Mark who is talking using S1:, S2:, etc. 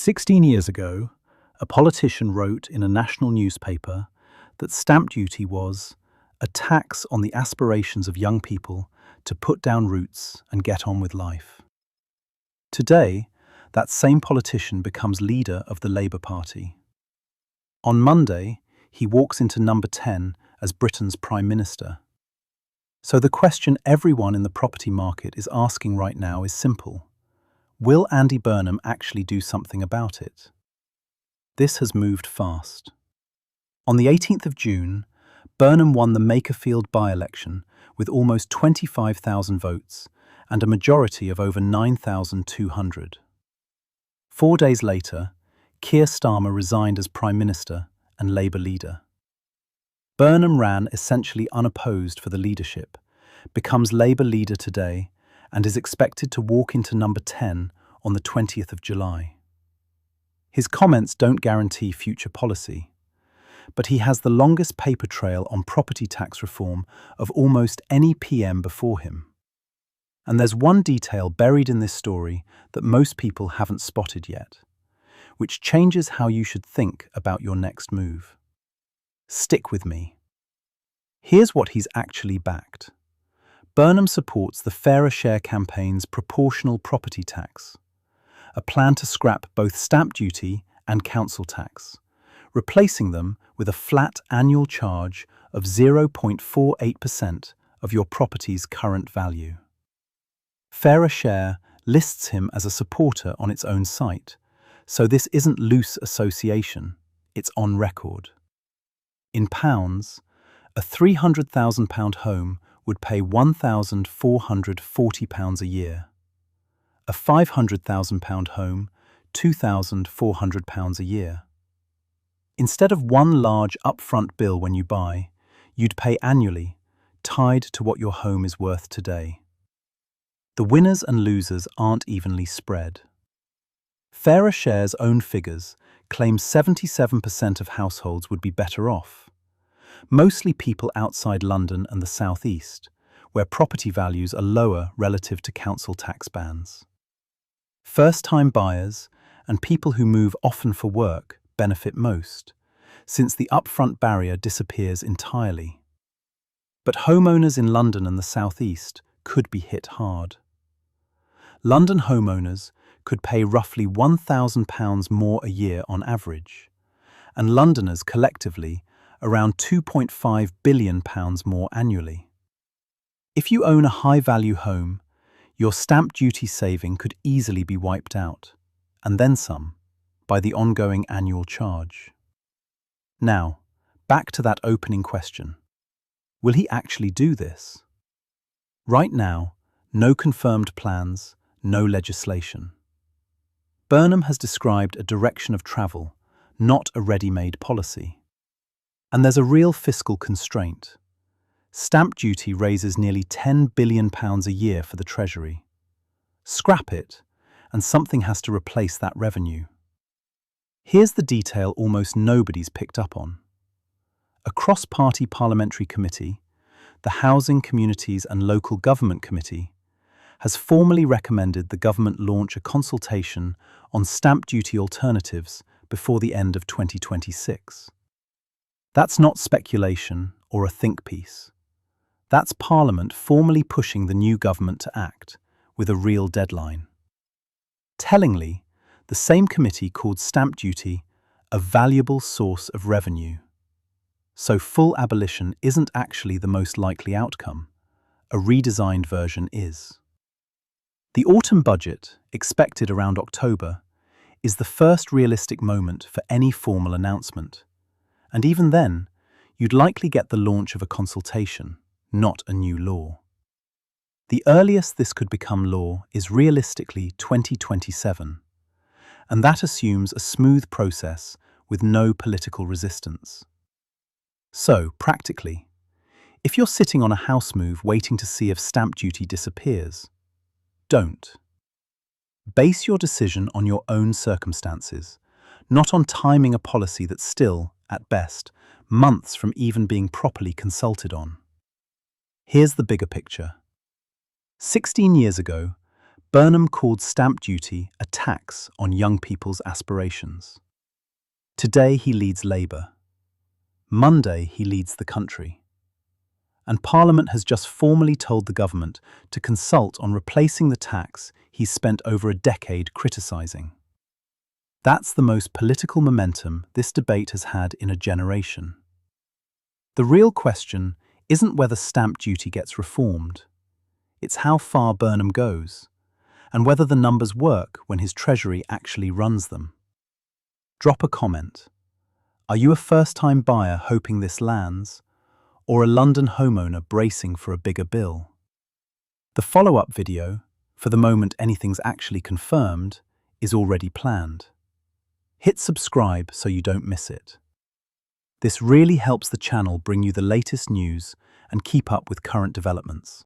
S1: 16 years ago, a politician wrote in a national newspaper that stamp duty was a tax on the aspirations of young people to put down roots and get on with life. Today, that same politician becomes leader of the Labour Party. On Monday, he walks into number 10 as Britain's Prime Minister. So the question everyone in the property market is asking right now is simple. Will Andy Burnham actually do something about it? This has moved fast. On the 18th of June, Burnham won the Makerfield by-election with almost 25,000 votes and a majority of over 9,200. 4 days later, Keir Starmer resigned as Prime Minister and Labour leader. Burnham ran essentially unopposed for the leadership, becomes Labour leader today, and is expected to walk into number 10 on the 20th of July. His comments don't guarantee future policy, but he has the longest paper trail on property tax reform of almost any PM before him. And there's one detail buried in this story that most people haven't spotted yet, which changes how you should think about your next move. Stick with me. Here's what he's actually backed. Burnham supports the Fairer Share campaign's proportional property tax, a plan to scrap both stamp duty and council tax, replacing them with a flat annual charge of 0.48% of your property's current value. Fairer Share lists him as a supporter on its own site, so this isn't loose association, it's on record. In pounds, a £300,000 home would pay £1,440 a year. A £500,000 home, £2,400 a year. Instead of one large upfront bill when you buy, you'd pay annually, tied to what your home is worth today. The winners and losers aren't evenly spread. Fairer Share's own figures claim 77% of households would be better off. Mostly people outside London and the South East, where property values are lower relative to council tax bands. First-time buyers and people who move often for work benefit most, since the upfront barrier disappears entirely. But homeowners in London and the South East could be hit hard. London homeowners could pay roughly £1,000 more a year on average, and Londoners collectively around £2.5 billion more annually. If you own a high-value home, your stamp duty saving could easily be wiped out, and then some, by the ongoing annual charge. Now, back to that opening question. Will he actually do this? Right now, no confirmed plans, no legislation. Burnham has described a direction of travel, not a ready-made policy. And there's a real fiscal constraint. Stamp duty raises nearly £10 billion a year for the Treasury. Scrap it, and something has to replace that revenue. Here's the detail almost nobody's picked up on. A cross-party parliamentary committee, the Housing, Communities and Local Government Committee, has formally recommended the government launch a consultation on stamp duty alternatives before the end of 2026. That's not speculation or a think piece. That's Parliament formally pushing the new government to act, with a real deadline. Tellingly, the same committee called stamp duty a valuable source of revenue. So full abolition isn't actually the most likely outcome. A redesigned version is. The autumn budget, expected around October, is the first realistic moment for any formal announcement. And even then, you'd likely get the launch of a consultation, not a new law. The earliest this could become law is realistically 2027, and that assumes a smooth process with no political resistance. So, practically, if you're sitting on a house move waiting to see if stamp duty disappears, don't. Base your decision on your own circumstances, not on timing a policy that's still, at best, months from even being properly consulted on. Here's the bigger picture. 16 years ago, Burnham called stamp duty a tax on young people's aspirations. Today he leads Labour. Monday he leads the country. And Parliament has just formally told the government to consult on replacing the tax he's spent over a decade criticising. That's the most political momentum this debate has had in a generation. The real question isn't whether stamp duty gets reformed. It's how far Burnham goes, and whether the numbers work when his Treasury actually runs them. Drop a comment. Are you a first-time buyer hoping this lands, or a London homeowner bracing for a bigger bill? The follow-up video, for the moment anything's actually confirmed, is already planned. Hit subscribe so you don't miss it. This really helps the channel bring you the latest news and keep up with current developments.